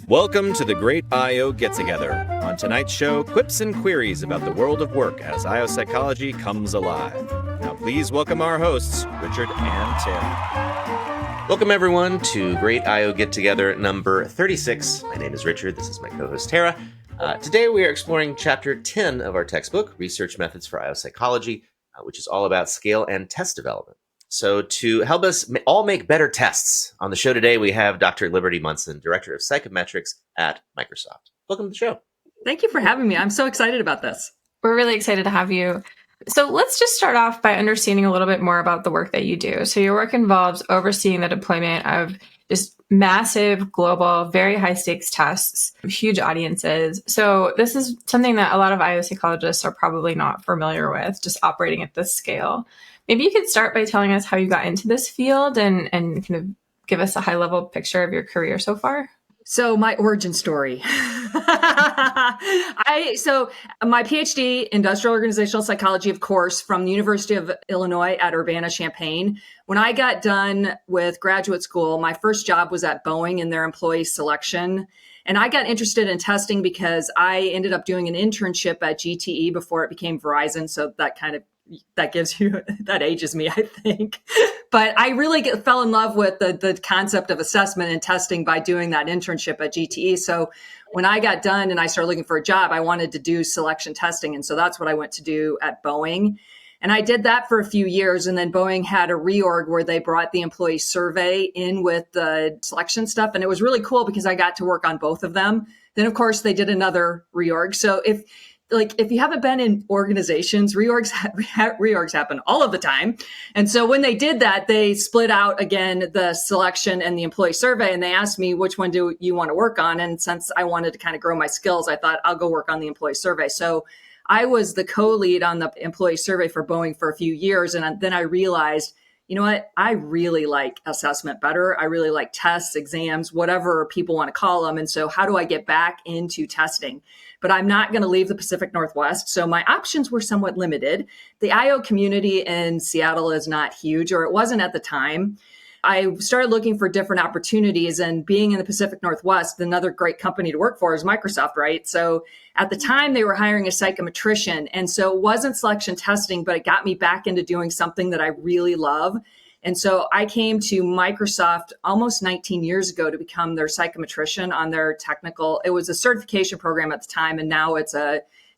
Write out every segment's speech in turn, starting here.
Welcome to the Great I.O. Get-Together. On tonight's show, quips and queries about the world of work as I.O. psychology comes alive. Now please welcome our hosts, Richard and Tim. Welcome everyone to Great I.O. Get-Together number 36. My name is Richard. This is my co-host Tara. Today we are exploring chapter 10 of our textbook, Research Methods for I.O. Psychology, which is all about scale and test development. So to help us all make better tests, on the show today we have Dr. Liberty Munson, Director of Psychometrics at Microsoft. Welcome to the show. Thank you for having me. I'm so excited about this. We're really excited to have you. So let's just start off by understanding a little bit more about the work that you do. So your work involves overseeing the deployment of just massive, global, very high stakes tests, huge audiences. So this is something that a lot of I.O. psychologists are probably not familiar with, just operating at this scale. Maybe you could start by telling us how you got into this field and kind of give us a high level picture of your career so far. So my origin story. So my PhD, Industrial Organizational Psychology, of course, from the University of Illinois at Urbana-Champaign. When I got done with graduate school, my first job was at Boeing in their employee selection. And I got interested in testing because I ended up doing an internship at GTE before it became Verizon. So that gives you, that ages me, I think. But I really fell in love with the concept of assessment and testing by doing that internship at GTE. So when I got done and I started looking for a job, I wanted to do selection testing. And so that's what I went to do at Boeing. And I did that for a few years. And then Boeing had a reorg where they brought the employee survey in with the selection stuff. And it was really cool because I got to work on both of them. Then, of course, they did another reorg. So if you haven't been in organizations, reorgs happen all of the time. And so when they did that, they split out again the selection and the employee survey. And they asked me, which one do you want to work on? And since I wanted to kind of grow my skills, I thought I'll go work on the employee survey. So I was the co-lead on the employee survey for Boeing for a few years. And then I realized, you know what? I really like assessment better. I really like tests, exams, whatever people want to call them. And so how do I get back into testing? But I'm not going to leave the Pacific Northwest. So my options were somewhat limited. The I.O. community in Seattle is not huge, or it wasn't at the time. I started looking for different opportunities, and being in the Pacific Northwest, another great company to work for is Microsoft, right? So at the time they were hiring a psychometrician. And so it wasn't selection testing, but it got me back into doing something that I really love. And so I came to Microsoft almost 19 years ago to become their psychometrician on their technical. It was a certification program at the time, and now it's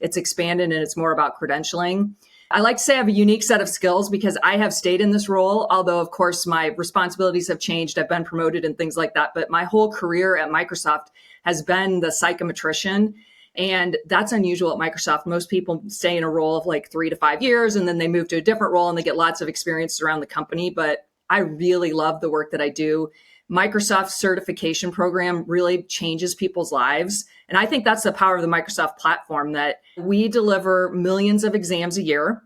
expanded and it's more about credentialing. I like to say I have a unique set of skills because I have stayed in this role, although of course my responsibilities have changed. I've been promoted and things like that. But my whole career at Microsoft has been the psychometrician. And that's unusual at Microsoft. Most people stay in a role of like 3 to 5 years, and then they move to a different role and they get lots of experience around the company. But I really love the work that I do. Microsoft's certification program really changes people's lives. And I think that's the power of the Microsoft platform, that we deliver millions of exams a year.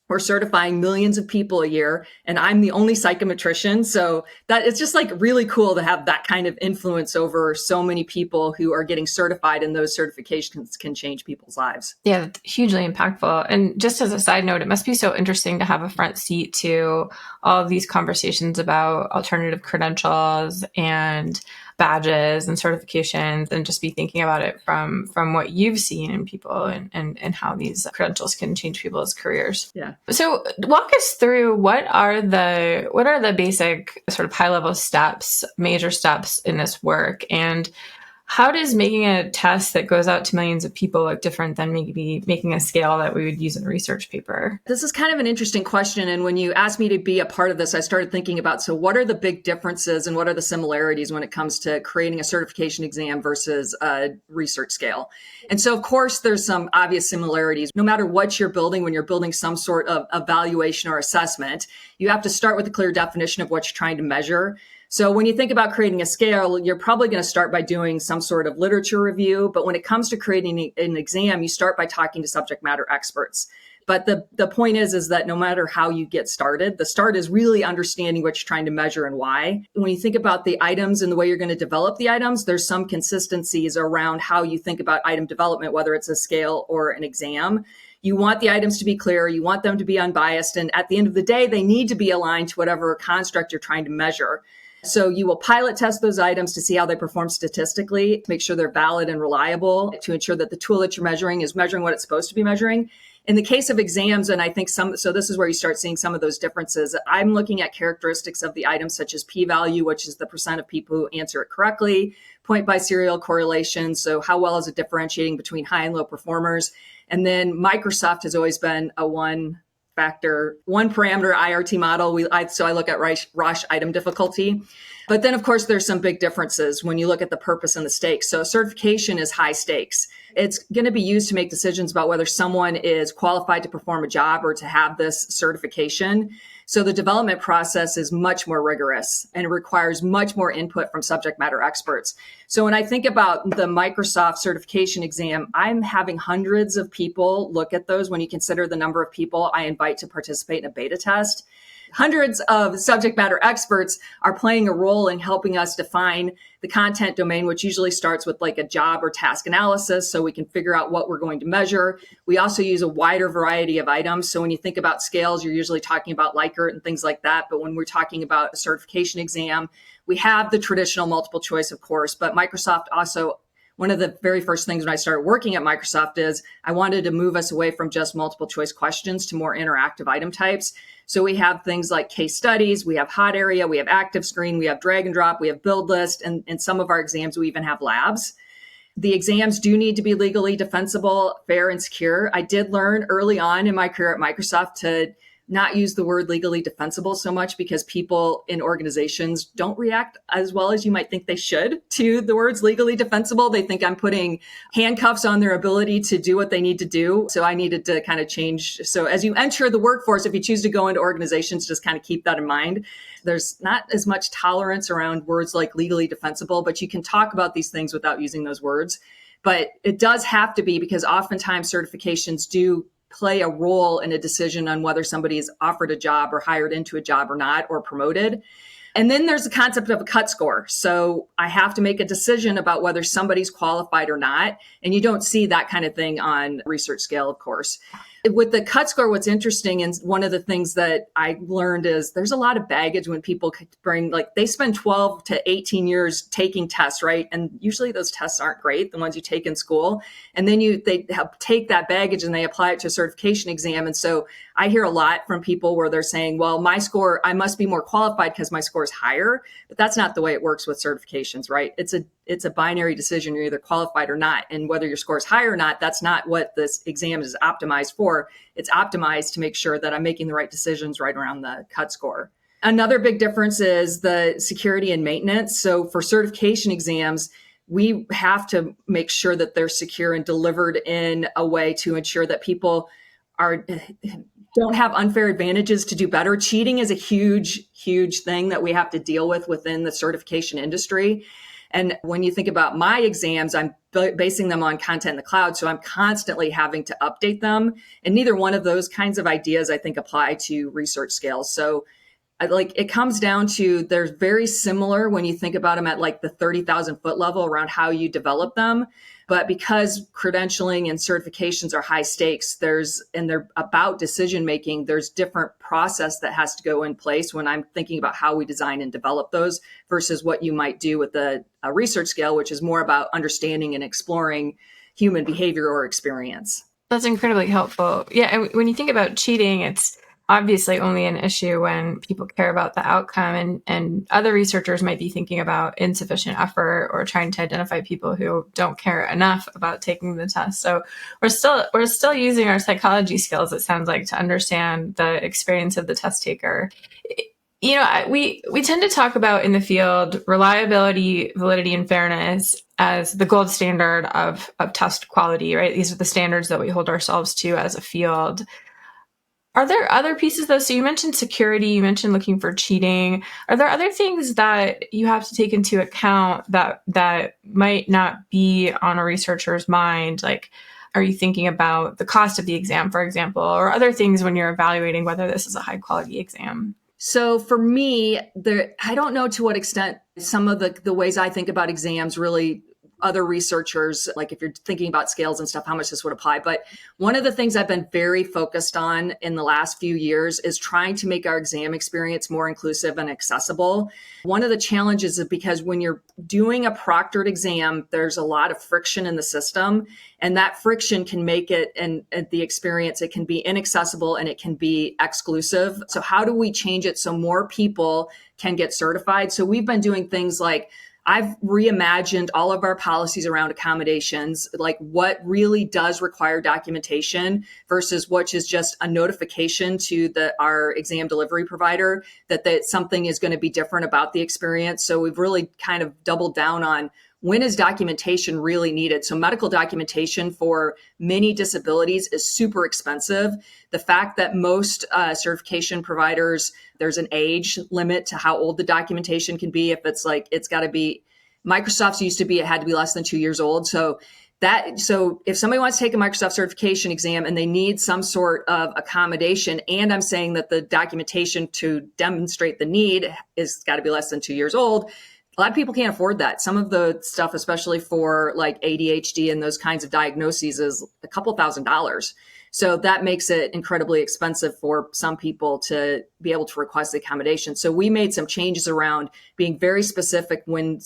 We're certifying millions of people a year, and I'm the only psychometrician. So that it's just like really cool to have that kind of influence over so many people who are getting certified, and those certifications can change people's lives. Yeah, hugely impactful. And just as a side note, it must be so interesting to have a front seat to all of these conversations about alternative credentials and badges and certifications, and just be thinking about it from what you've seen in people and how these credentials can change people's careers. Yeah. So walk us through what are the basic sort of high level steps, major steps in this work, and how does making a test that goes out to millions of people look different than maybe making a scale that we would use in a research paper? This is kind of an interesting question. And when you asked me to be a part of this, I started thinking about, so what are the big differences and what are the similarities when it comes to creating a certification exam versus a research scale? And so, of course, there's some obvious similarities. No matter what you're building, when you're building some sort of evaluation or assessment, you have to start with a clear definition of what you're trying to measure. So when you think about creating a scale, you're probably going to start by doing some sort of literature review. But when it comes to creating an exam, you start by talking to subject matter experts. But the point is that no matter how you get started, the start is really understanding what you're trying to measure and why. When you think about the items and the way you're going to develop the items, there's some consistencies around how you think about item development, whether it's a scale or an exam. You want the items to be clear. You want them to be unbiased. And at the end of the day, they need to be aligned to whatever construct you're trying to measure. So you will pilot test those items to see how they perform statistically, to make sure they're valid and reliable, to ensure that the tool that you're measuring is measuring what it's supposed to be measuring. In the case of exams, and I think so this is where you start seeing some of those differences. I'm looking at characteristics of the item, such as p-value, which is the percent of people who answer it correctly, point by serial correlation. So how well is it differentiating between high and low performers? And then Microsoft has always been a one parameter IRT model. So I look at Roche item difficulty. But then, of course, there's some big differences when you look at the purpose and the stakes. So certification is high stakes. It's going to be used to make decisions about whether someone is qualified to perform a job or to have this certification. So the development process is much more rigorous and it requires much more input from subject matter experts. So when I think about the Microsoft certification exam, I'm having hundreds of people look at those when you consider the number of people I invite to participate in a beta test. Hundreds of subject matter experts are playing a role in helping us define the content domain, which usually starts with like a job or task analysis, so we can figure out what we're going to measure. We also use a wider variety of items. So when you think about scales, you're usually talking about Likert and things like that. But when we're talking about a certification exam, we have the traditional multiple choice, of course, but Microsoft also, one of the very first things when I started working at Microsoft is I wanted to move us away from just multiple choice questions to more interactive item types. So we have things like case studies, we have hot area, we have active screen, we have drag and drop, we have build list, and in some of our exams, we even have labs. The exams do need to be legally defensible, fair, and secure. I did learn early on in my career at Microsoft to not use the word legally defensible so much because people in organizations don't react as well as you might think they should to the words legally defensible. They think I'm putting handcuffs on their ability to do what they need to do. So I needed to kind of change. So as you enter the workforce, if you choose to go into organizations, just kind of keep that in mind. There's not as much tolerance around words like legally defensible, but you can talk about these things without using those words. But it does have to be because oftentimes certifications do play a role in a decision on whether somebody is offered a job or hired into a job or not, or promoted. And then there's the concept of a cut score. So I have to make a decision about whether somebody's qualified or not. And you don't see that kind of thing on research scale, of course. With the cut score, what's interesting, and one of the things that I learned is there's a lot of baggage when people bring, like they spend 12 to 18 years taking tests, right? And usually those tests aren't great, the ones you take in school. And then they take that baggage and they apply it to a certification exam. And so I hear a lot from people where they're saying, well, my score, I must be more qualified because my score is higher. But that's not the way it works with certifications, right? It's a binary decision. You're either qualified or not. And whether your score is high or not, that's not what this exam is optimized for. It's optimized to make sure that I'm making the right decisions right around the cut score. Another big difference is the security and maintenance. So for certification exams, we have to make sure that they're secure and delivered in a way to ensure that people don't have unfair advantages to do better. Cheating is a huge, huge thing that we have to deal with within the certification industry. And when you think about my exams, I'm basing them on content in the cloud. So I'm constantly having to update them. And neither one of those kinds of ideas, I think, apply to research scales. So it comes down to they're very similar when you think about them at like the 30,000 foot level around how you develop them. But because credentialing and certifications are high stakes, and they're about decision making, there's different process that has to go in place when I'm thinking about how we design and develop those versus what you might do with a research scale, which is more about understanding and exploring human behavior or experience. That's incredibly helpful. Yeah, and when you think about cheating, it's obviously only an issue when people care about the outcome, and other researchers might be thinking about insufficient effort or trying to identify people who don't care enough about taking the test. So we're still using our psychology skills, it sounds like, to understand the experience of the test taker. You know, we tend to talk about in the field reliability, validity, and fairness as the gold standard of test quality, right? These are the standards that we hold ourselves to as a field. Are there other pieces, though? So you mentioned security, you mentioned looking for cheating. Are there other things that you have to take into account that might not be on a researcher's mind? Like, are you thinking about the cost of the exam, for example, or other things when you're evaluating whether this is a high quality exam? So for me, I don't know to what extent some of the ways I think about exams really other researchers, like if you're thinking about scales and stuff, how much this would apply. But one of the things I've been very focused on in the last few years is trying to make our exam experience more inclusive and accessible. One of the challenges is because when you're doing a proctored exam, there's a lot of friction in the system, and that friction can make it and the experience, it can be inaccessible and it can be exclusive. So how do we change it so more people can get certified? So we've been doing things like I've reimagined all of our policies around accommodations, like what really does require documentation versus what is just a notification to our exam delivery provider that something is going to be different about the experience. So we've really kind of doubled down on when is documentation really needed? So medical documentation for many disabilities is super expensive. The fact that most certification providers, there's an age limit to how old the documentation can be. If it's like, it's got to be, Microsoft's used to be, it had to be less than 2 years old. So if somebody wants to take a Microsoft certification exam and they need some sort of accommodation, and I'm saying that the documentation to demonstrate the need is got to be less than 2 years old, a lot of people can't afford that. Some of the stuff, especially for like ADHD and those kinds of diagnoses, is a couple $1,000s. So that makes it incredibly expensive for some people to be able to request the accommodation. So we made some changes around being very specific when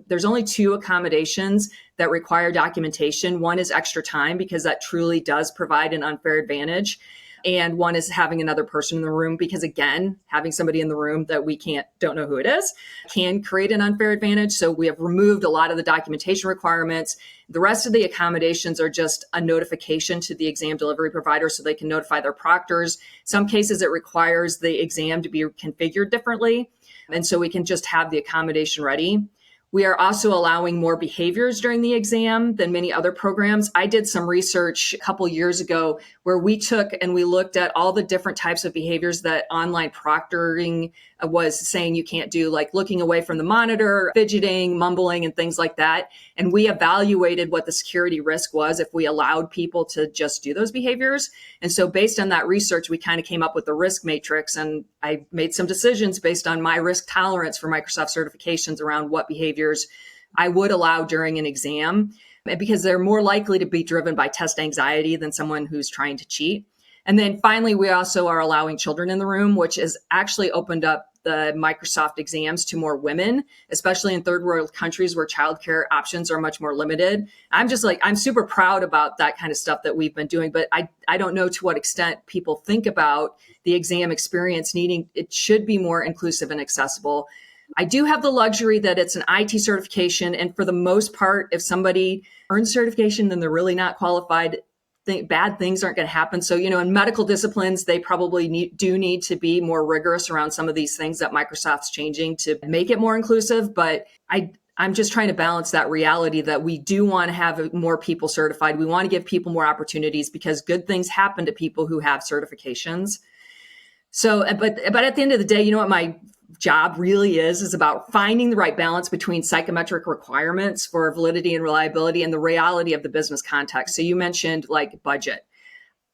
there's only 2 accommodations that require documentation. One is extra time, because that truly does provide an unfair advantage. And one is having another person in the room, because again, having somebody in the room that we don't know who it is, can create an unfair advantage. So we have removed a lot of the documentation requirements. The rest of the accommodations are just a notification to the exam delivery provider so they can notify their proctors. Some cases it requires the exam to be configured differently. And so we can just have the accommodation ready. We are also allowing more behaviors during the exam than many other programs. I did some research a couple years ago where we took and we looked at all the different types of behaviors that online proctoring was saying you can't do, like looking away from the monitor, fidgeting, mumbling, and things like that. And we evaluated what the security risk was if we allowed people to just do those behaviors. And so based on that research, we kind of came up with the risk matrix, and I made some decisions based on my risk tolerance for Microsoft certifications around what behaviors I would allow during an exam, because they're more likely to be driven by test anxiety than someone who's trying to cheat. And then finally, we also are allowing children in the room, which has actually opened up the Microsoft exams to more women, especially in third world countries where childcare options are much more limited. I'm super proud about that kind of stuff that we've been doing, but I don't know to what extent people think about the exam experience it should be more inclusive and accessible. I do have the luxury that it's an IT certification. And for the most part, if somebody earns certification, then they're really not qualified. Bad things aren't going to happen. So, in medical disciplines, they probably need to be more rigorous around some of these things that Microsoft's changing to make it more inclusive. But I'm just trying to balance that reality that we do want to have more people certified. We want to give people more opportunities because good things happen to people who have certifications. So, but at the end of the day, what my job really is about finding the right balance between psychometric requirements for validity and reliability and the reality of the business context. So you mentioned like budget.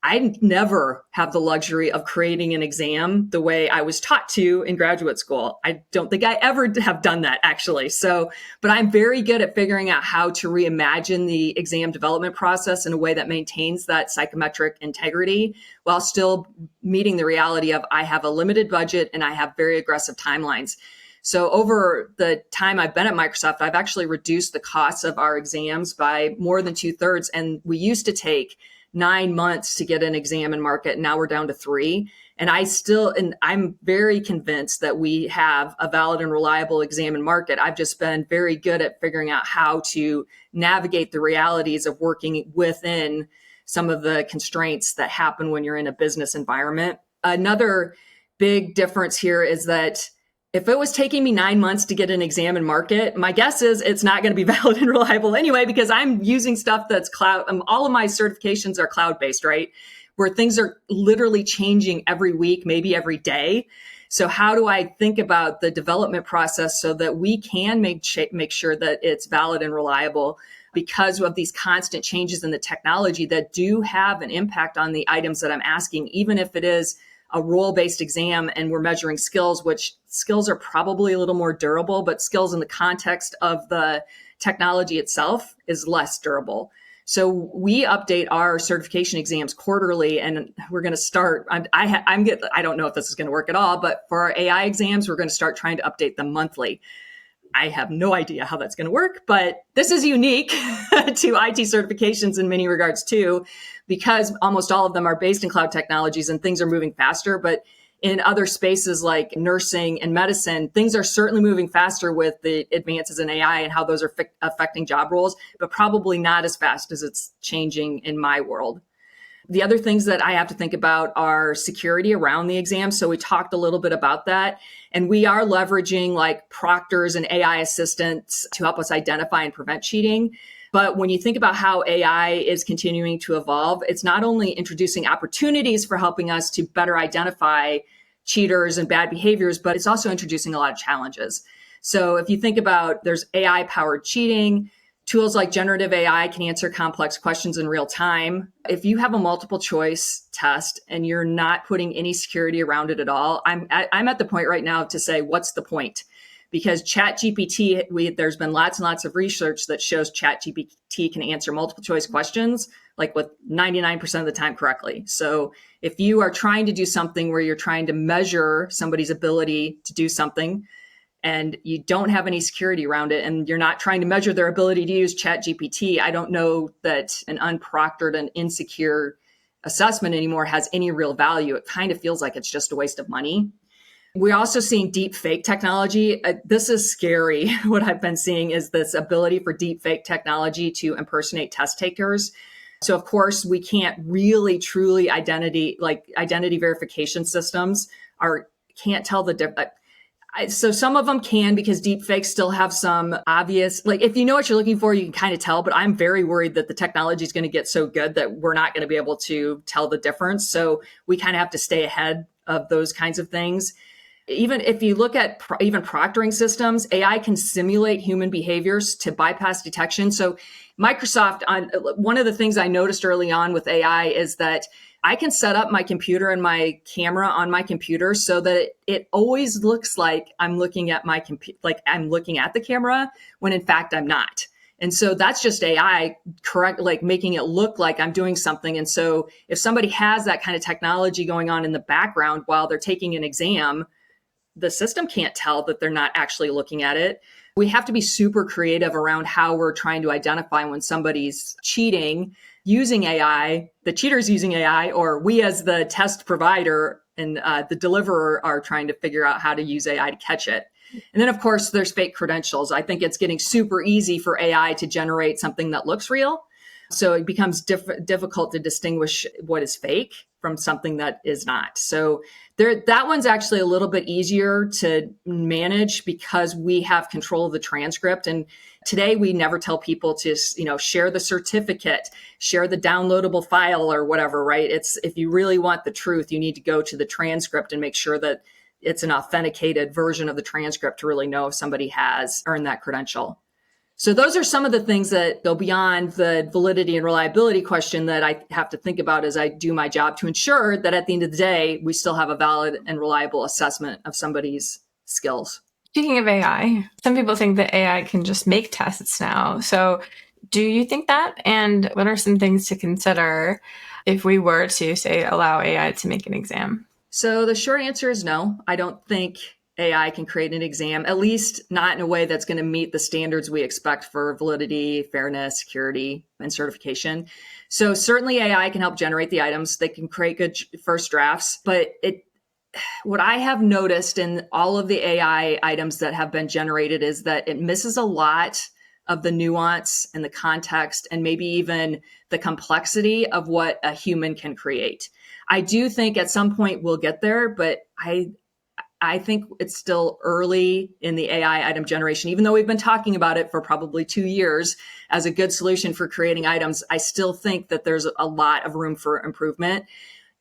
I never have the luxury of creating an exam the way I was taught to in graduate school. I don't think I ever have done that, actually. But I'm very good at figuring out how to reimagine the exam development process in a way that maintains that psychometric integrity while still meeting the reality of I have a limited budget and I have very aggressive timelines. So over the time I've been at Microsoft, I've actually reduced the costs of our exams by more than 2/3. And we used to take 9 months to get an exam and market. And now we're down to 3. And I'm very convinced that we have a valid and reliable exam and market. I've just been very good at figuring out how to navigate the realities of working within some of the constraints that happen when you're in a business environment. Another big difference here is that if it was taking me 9 months to get an exam and market, my guess is it's not going to be valid and reliable anyway, because I'm using stuff that's cloud. All of my certifications are cloud-based, right? Where things are literally changing every week, maybe every day. So how do I think about the development process so that we can make sure that it's valid and reliable because of these constant changes in the technology that do have an impact on the items that I'm asking, even if it is a role-based exam and we're measuring skills, which skills are probably a little more durable, but skills in the context of the technology itself is less durable. So we update our certification exams quarterly, and we're going to start. I don't know if this is going to work at all, but for our AI exams, we're going to start trying to update them monthly. I have no idea how that's going to work, but this is unique to IT certifications in many regards too, because almost all of them are based in cloud technologies and things are moving faster. But in other spaces like nursing and medicine, things are certainly moving faster with the advances in AI and how those are affecting job roles, but probably not as fast as it's changing in my world. The other things that I have to think about are security around the exam. So we talked a little bit about that. And we are leveraging like proctors and AI assistants to help us identify and prevent cheating. But when you think about how AI is continuing to evolve, it's not only introducing opportunities for helping us to better identify cheaters and bad behaviors, but it's also introducing a lot of challenges. So if you think about there's AI-powered cheating, tools like generative AI can answer complex questions in real time. If you have a multiple choice test and you're not putting any security around it at all, I'm at the point right now to say, what's the point? Because ChatGPT, there's been lots and lots of research that shows ChatGPT can answer multiple choice questions like with 99% of the time correctly. So if you are trying to do something where you're trying to measure somebody's ability to do something, and you don't have any security around it, and you're not trying to measure their ability to use ChatGPT, I don't know that an unproctored and insecure assessment anymore has any real value. It kind of feels like it's just a waste of money. We're also seeing deep fake technology. This is scary. What I've been seeing is this ability for deep fake technology to impersonate test takers. So of course, we can't really truly identity verification systems can't tell the difference. So some of them can, because deep fakes still have some obvious, like if you know what you're looking for, you can kind of tell, but I'm very worried that the technology is going to get so good that we're not going to be able to tell the difference. So we kind of have to stay ahead of those kinds of things. Even if you look at even proctoring systems, AI can simulate human behaviors to bypass detection. So Microsoft, one of the things I noticed early on with AI is that I can set up my computer and my camera on my computer so that it always looks like I'm looking at my computer, like I'm looking at the camera, when in fact I'm not. And so that's just AI like making it look like I'm doing something. And so if somebody has that kind of technology going on in the background while they're taking an exam, the system can't tell that they're not actually looking at it. We have to be super creative around how we're trying to identify when somebody's cheating using AI, the cheater's using AI, or we as the test provider and the deliverer are trying to figure out how to use AI to catch it. And then, of course, there's fake credentials. I think it's getting super easy for AI to generate something that looks real. So it becomes difficult to distinguish what is fake from something that is not. So that one's actually a little bit easier to manage because we have control of the transcript. And today we never tell people to, share the certificate, share the downloadable file or whatever, right? It's if you really want the truth, you need to go to the transcript and make sure that it's an authenticated version of the transcript to really know if somebody has earned that credential. So those are some of the things that go beyond the validity and reliability question that I have to think about as I do my job to ensure that at the end of the day, we still have a valid and reliable assessment of somebody's skills. Speaking of AI, some people think that AI can just make tests now. So do you think that? And what are some things to consider if we were to, say, allow AI to make an exam? So the short answer is no. I don't think AI can create an exam, at least not in a way that's going to meet the standards we expect for validity, fairness, security, and certification. So certainly AI can help generate the items. They can create good first drafts, but what I have noticed in all of the AI items that have been generated is that it misses a lot of the nuance and the context and maybe even the complexity of what a human can create. I do think at some point we'll get there, but I think it's still early in the AI item generation. Even though we've been talking about it for probably 2 years as a good solution for creating items, I still think that there's a lot of room for improvement.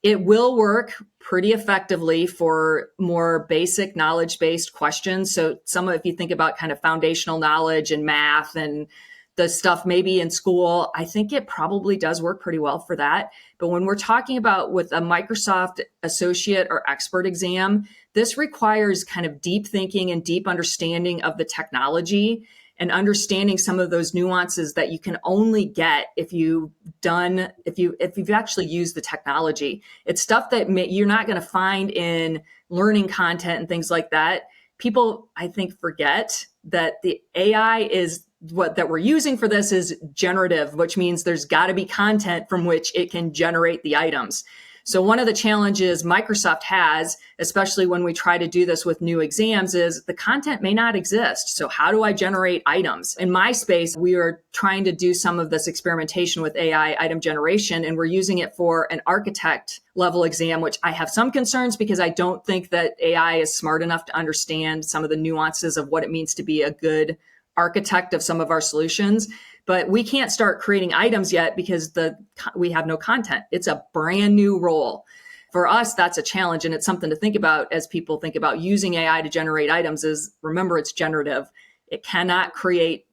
It will work pretty effectively for more basic knowledge-based questions. So if you think about kind of foundational knowledge and math and the stuff maybe in school, I think it probably does work pretty well for that. But when we're talking about with a Microsoft associate or expert exam, this requires kind of deep thinking and deep understanding of the technology. and understanding some of those nuances that you can only get if you've actually used the technology. It's stuff that you're not going to find in learning content and things like that. People, I think, forget that the AI that we're using for this is generative, which means there's got to be content from which it can generate the items. So one of the challenges Microsoft has, especially when we try to do this with new exams, is the content may not exist. So how do I generate items? In my space, we are trying to do some of this experimentation with AI item generation, and we're using it for an architect level exam, which I have some concerns because I don't think that AI is smart enough to understand some of the nuances of what it means to be a good architect of some of our solutions. But we can't start creating items yet because we have no content. It's a brand new role. For us, that's a challenge. And it's something to think about as people think about using AI to generate items is, remember, it's generative. It cannot create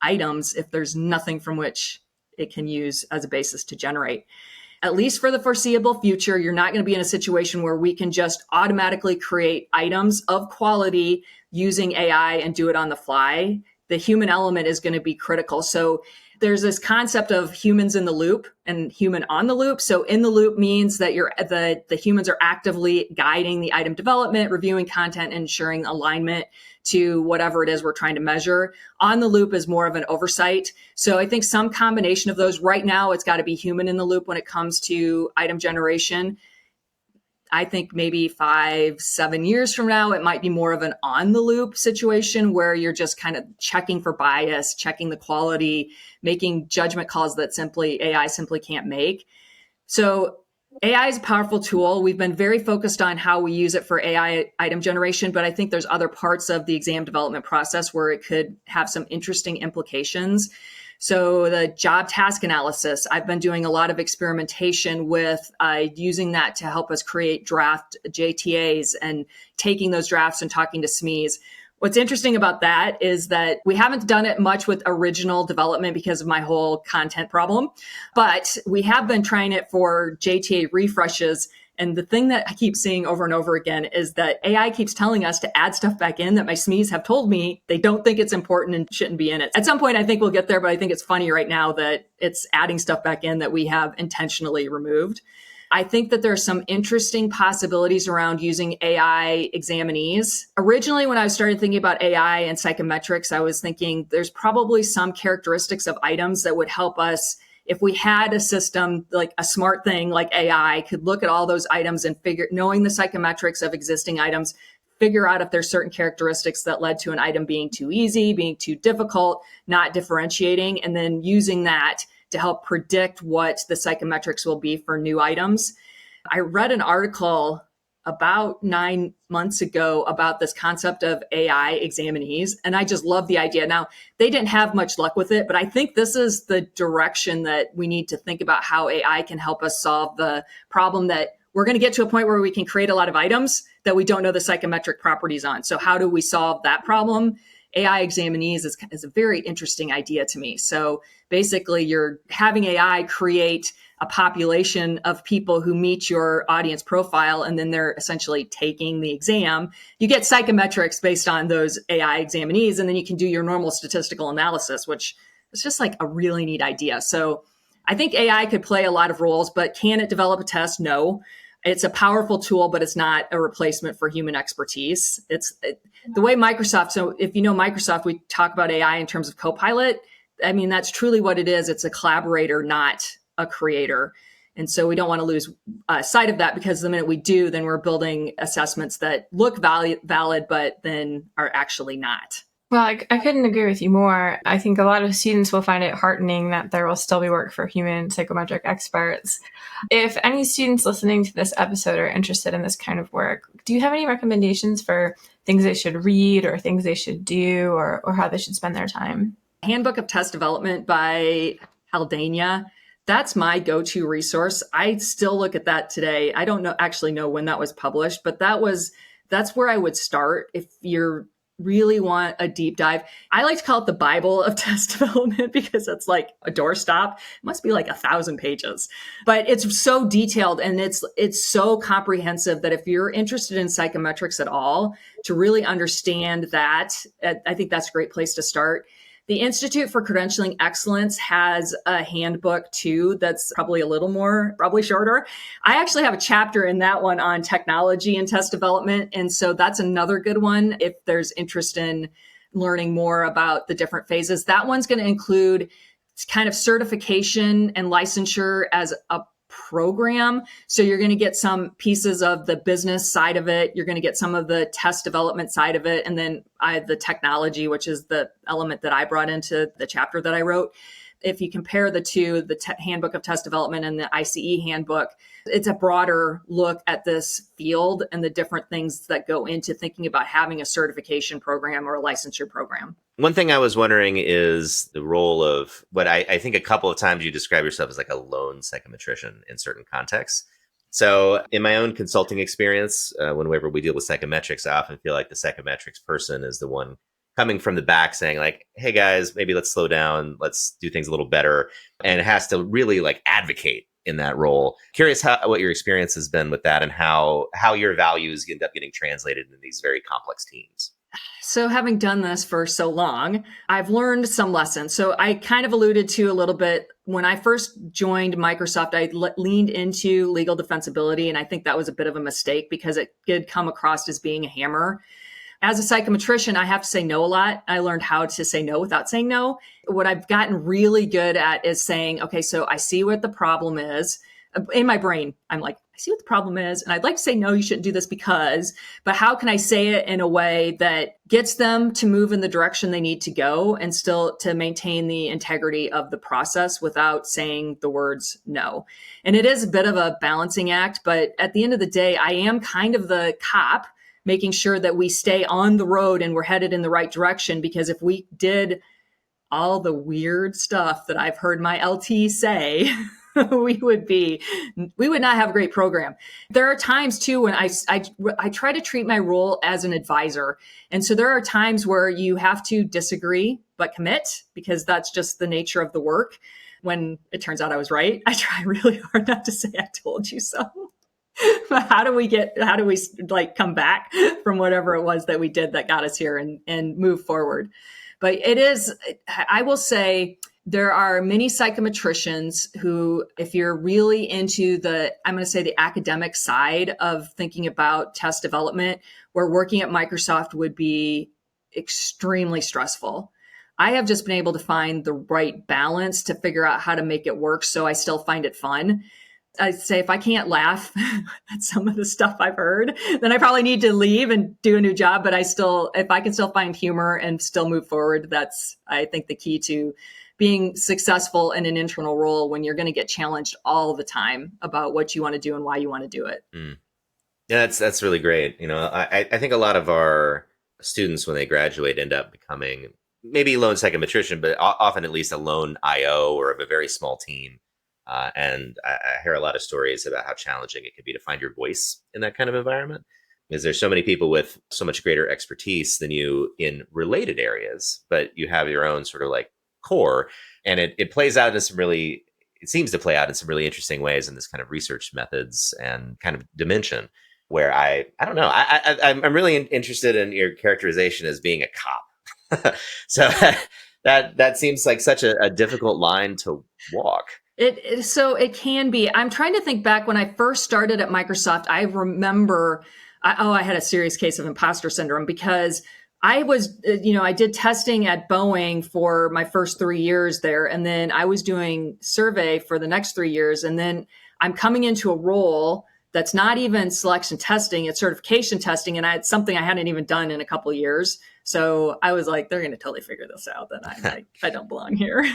items if there's nothing from which it can use as a basis to generate. At least for the foreseeable future, you're not going to be in a situation where we can just automatically create items of quality using AI and do it on the fly. The human element is going to be critical. So there's this concept of humans in the loop and human on the loop. So in the loop means that the humans are actively guiding the item development, reviewing content, and ensuring alignment to whatever it is we're trying to measure. On the loop is more of an oversight. So I think some combination of those. Right now, it's got to be human in the loop when it comes to item generation. I think maybe 5-7 years from now, it might be more of an on the loop situation where you're just kind of checking for bias, checking the quality, making judgment calls that AI simply can't make. So AI is a powerful tool. We've been very focused on how we use it for AI item generation, but I think there's other parts of the exam development process where it could have some interesting implications. So the job task analysis, I've been doing a lot of experimentation with using that to help us create draft JTAs and taking those drafts and talking to SMEs. What's interesting about that is that we haven't done it much with original development because of my whole content problem, but we have been trying it for JTA refreshes. And the thing that I keep seeing over and over again is that AI keeps telling us to add stuff back in that my SMEs have told me they don't think it's important and shouldn't be in it. At some point, I think we'll get there, but I think it's funny right now that it's adding stuff back in that we have intentionally removed. I think that there are some interesting possibilities around using AI examinees. Originally, when I started thinking about AI and psychometrics, I was thinking there's probably some characteristics of items that would help us. If we had a system, like a smart thing like AI, could look at all those items and knowing the psychometrics of existing items, figure out if there's certain characteristics that led to an item being too easy, being too difficult, not differentiating, and then using that to help predict what the psychometrics will be for new items. I read an article about 9 months ago about this concept of AI examinees, and I just love the idea. Now, they didn't have much luck with it, but I think this is the direction that we need to think about how AI can help us solve the problem that we're going to get to a point where we can create a lot of items that we don't know the psychometric properties on. So how do we solve that problem? AI examinees is a very interesting idea to me. So basically, you're having AI create a population of people who meet your audience profile, and then they're essentially taking the exam. You get psychometrics based on those AI examinees, and then you can do your normal statistical analysis, which is just like a really neat idea. So I think AI could play a lot of roles, but can it develop a test? No. It's a powerful tool, but it's not a replacement for human expertise. The way Microsoft, so if you know Microsoft, we talk about AI in terms of Copilot. I mean, that's truly what it is. It's a collaborator, not a creator. And so we don't want to lose sight of that, because the minute we do, then we're building assessments that look valid, but then are actually not. Well, I couldn't agree with you more. I think a lot of students will find it heartening that there will still be work for human psychometric experts. If any students listening to this episode are interested in this kind of work, do you have any recommendations for things they should read or things they should do or how they should spend their time? Handbook of Test Development by Haldania. That's my go-to resource. I still look at that today. I don't actually know when that was published, but that's where I would start if you're really want a deep dive. I like to call it the Bible of test development because it's like a doorstop. It must be like 1,000 pages, but it's so detailed and it's so comprehensive that if you're interested in psychometrics at all, to really understand that, I think that's a great place to start. The Institute for Credentialing Excellence has a handbook too that's probably a little more, probably shorter. I actually have a chapter in that one on technology and test development. And so that's another good one if there's interest in learning more about the different phases. That one's going to include kind of certification and licensure as a program. So you're going to get some pieces of the business side of it. You're going to get some of the test development side of it. And then the technology, which is the element that I brought into the chapter that I wrote. If you compare the two, the handbook of test development and the ICE handbook, it's a broader look at this field and the different things that go into thinking about having a certification program or a licensure program. One thing I was wondering is the role of what I think a couple of times you describe yourself as like a lone psychometrician in certain contexts. So in my own consulting experience, whenever we deal with psychometrics, I often feel like the psychometrics person is the one coming from the back saying like, hey guys, maybe let's slow down. Let's do things a little better. And it has to really like advocate in that role. Curious what your experience has been with that and how your values end up getting translated in these very complex teams. So having done this for so long, I've learned some lessons. So I kind of alluded to a little bit when I first joined Microsoft, I leaned into legal defensibility. And I think that was a bit of a mistake because it did come across as being a hammer. As a psychometrician, I have to say no a lot. I learned how to say no without saying no. What I've gotten really good at is saying, okay, so I see what the problem is. In my brain, I'm like, I see what the problem is. And I'd like to say, no, you shouldn't do this because, but how can I say it in a way that gets them to move in the direction they need to go and still to maintain the integrity of the process without saying the words no? And it is a bit of a balancing act, but at the end of the day, I am kind of the cop making sure that we stay on the road and we're headed in the right direction. Because if we did all the weird stuff that I've heard my LT say, we would not have a great program. There are times too when I try to treat my role as an advisor. And so there are times where you have to disagree, but commit because that's just the nature of the work. When it turns out I was right, I try really hard not to say I told you so. But how do we like come back from whatever it was that we did that got us here and move forward? But it is, I will say, there are many psychometricians who, if you're really into I'm going to say the academic side of thinking about test development, where working at Microsoft would be extremely stressful. I have just been able to find the right balance to figure out how to make it work so I still find it fun. I'd say if I can't laugh at some of the stuff I've heard, then I probably need to leave and do a new job. But if I can still find humor and still move forward, that's, I think, the key to being successful in an internal role when you're going to get challenged all the time about what you want to do and why you want to do it. Mm. Yeah, that's really great. You know, I think a lot of our students when they graduate end up becoming maybe lone psychometrician, but often at least a lone IO or of a very small team. And I hear a lot of stories about how challenging it can be to find your voice in that kind of environment, because there's so many people with so much greater expertise than you in related areas, but you have your own sort of like core, and it plays out in it seems to play out in some really interesting ways in this kind of research methods and kind of dimension where I don't know. I'm really interested in your characterization as being a cop. So that seems like such a difficult line to walk. So it can be. I'm trying to think back when I first started at Microsoft. I remember, I had a serious case of imposter syndrome because I was, I did testing at Boeing for my first 3 years there. And then I was doing survey for the next 3 years. And then I'm coming into a role that's not even selection testing, it's certification testing. And it's something I hadn't even done in a couple of years. So I was like, they're going to totally figure this out that I don't belong here.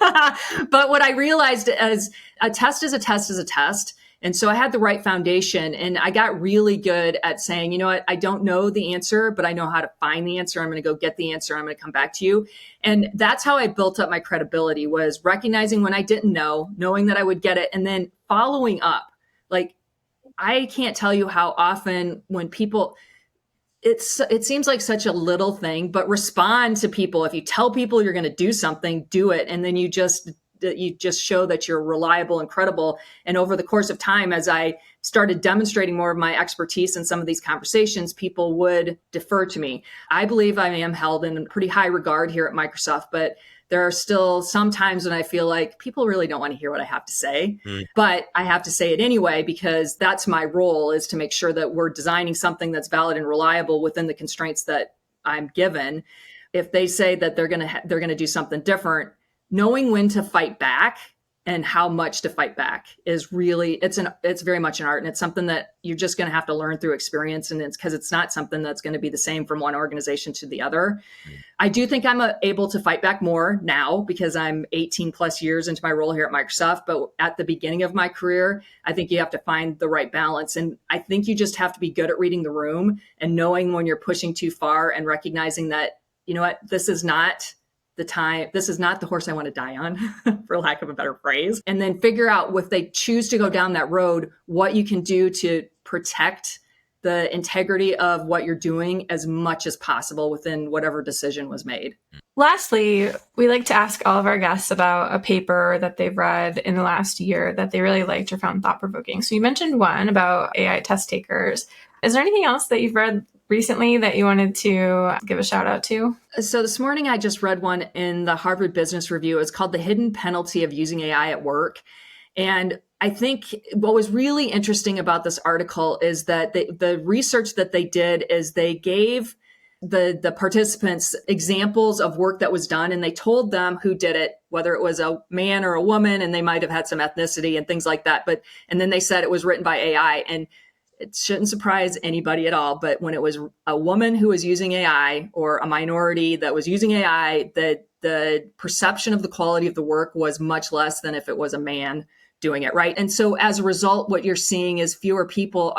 But what I realized is a test is a test is a test. And so I had the right foundation and I got really good at saying, you know what, I don't know the answer, but I know how to find the answer. I'm going to go get the answer. I'm going to come back to you. And that's how I built up my credibility, was recognizing when I didn't know, knowing that I would get it, and then following up. Like, I can't tell you how often when people, it seems like such a little thing, but respond to people. If you tell people you're going to do something, do it. And then you just you just show that you're reliable and credible. And over the course of time, as I started demonstrating more of my expertise in some of these conversations, people would defer to me. I believe I am held in pretty high regard here at Microsoft, but there are still some times when I feel like people really don't want to hear what I have to say, but I have to say it anyway, because that's my role, is to make sure that we're designing something that's valid and reliable within the constraints that I'm given. If they say that they're going to do something different, knowing when to fight back and how much to fight back is really, it's very much an art, and it's something that you're just going to have to learn through experience. And it's because it's not something that's going to be the same from one organization to the other. I do think I'm able to fight back more now because I'm 18 plus years into my role here at Microsoft. But at the beginning of my career, I think you have to find the right balance. And I think you just have to be good at reading the room and knowing when you're pushing too far and recognizing that, you know what, this is not the horse I want to die on, for lack of a better phrase. And then figure out, if they choose to go down that road, what you can do to protect the integrity of what you're doing as much as possible within whatever decision was made. Lastly, we like to ask all of our guests about a paper that they've read in the last year that they really liked or found thought-provoking. So you mentioned one about AI test takers. Is there anything else that you've read recently that you wanted to give a shout out to? So this morning, I just read one in the Harvard Business Review. It's called The Hidden Penalty of Using AI at Work. And I think what was really interesting about this article is that the research that they did is they gave the participants examples of work that was done, and they told them who did it, whether it was a man or a woman, and they might have had some ethnicity and things like that. And then they said it was written by AI. And it shouldn't surprise anybody at all, but when it was a woman who was using AI or a minority that was using AI, the perception of the quality of the work was much less than if it was a man doing it, right? And so as a result, what you're seeing is fewer people.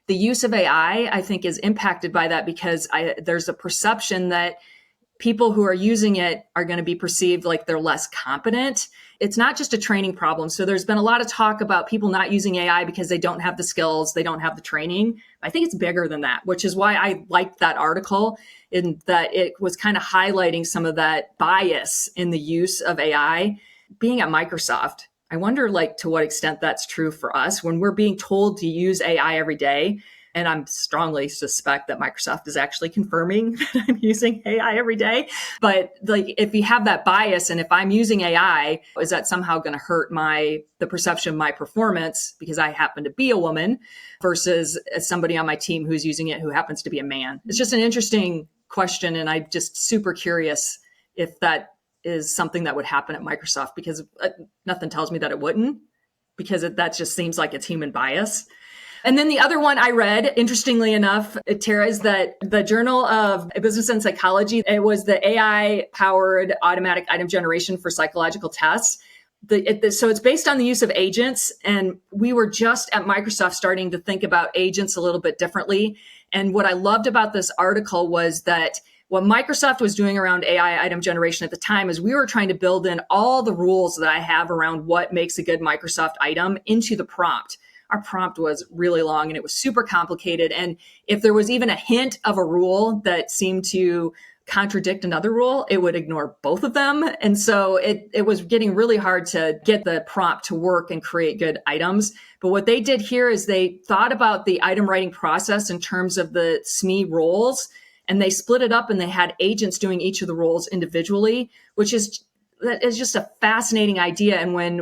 The use of AI, I think, is impacted by that because there's a perception that people who are using it are going to be perceived like they're less competent. It's not just a training problem. So there's been a lot of talk about people not using AI because they don't have the skills, they don't have the training. I think it's bigger than that, which is why I liked that article, in that it was kind of highlighting some of that bias in the use of AI. Being at Microsoft, I wonder, to what extent that's true for us when we're being told to use AI every day. And I'm strongly suspect that Microsoft is actually confirming that I'm using AI every day. But if you have that bias, and if I'm using AI, is that somehow going to hurt the perception of my performance because I happen to be a woman versus somebody on my team who's using it who happens to be a man? It's just an interesting question. And I'm just super curious if that is something that would happen at Microsoft, because nothing tells me that it wouldn't, because that just seems like it's human bias. And then the other one I read, interestingly enough, Tara, is that the Journal of Business and Psychology, it was the AI-powered automatic item generation for psychological tests. So it's based on the use of agents. And we were just at Microsoft starting to think about agents a little bit differently. And what I loved about this article was that what Microsoft was doing around AI item generation at the time is we were trying to build in all the rules that I have around what makes a good Microsoft item into the prompt. Our prompt was really long and it was super complicated. And if there was even a hint of a rule that seemed to contradict another rule, it would ignore both of them. And so it was getting really hard to get the prompt to work and create good items. But what they did here is they thought about the item writing process in terms of the SME roles, and they split it up and they had agents doing each of the roles individually, that is just a fascinating idea. And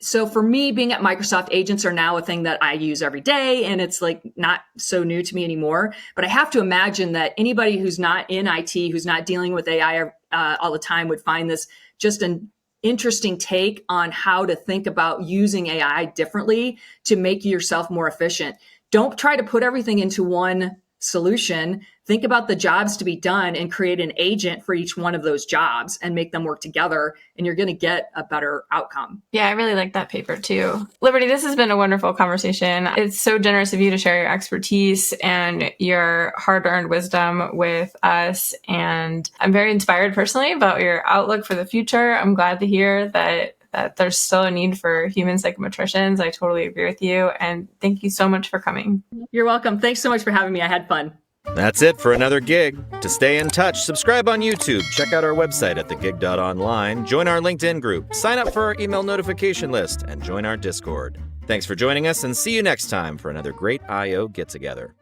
so for me, being at Microsoft, agents are now a thing that I use every day, and it's not so new to me anymore. But I have to imagine that anybody who's not in IT, who's not dealing with AI all the time, would find this just an interesting take on how to think about using AI differently to make yourself more efficient. Don't try to put everything into one solution. Think about the jobs to be done and create an agent for each one of those jobs and make them work together, and you're going to get a better outcome. Yeah, I really like that paper too. Liberty, this has been a wonderful conversation. It's so generous of you to share your expertise and your hard-earned wisdom with us. And I'm very inspired personally about your outlook for the future. I'm glad to hear that there's still a need for human psychometricians. I totally agree with you. And thank you so much for coming. You're welcome. Thanks so much for having me. I had fun. That's it for another gig. To stay in touch, subscribe on YouTube, check out our website at thegig.online, join our LinkedIn group, sign up for our email notification list, and join our Discord. Thanks for joining us, and see you next time for another great I.O. get-together.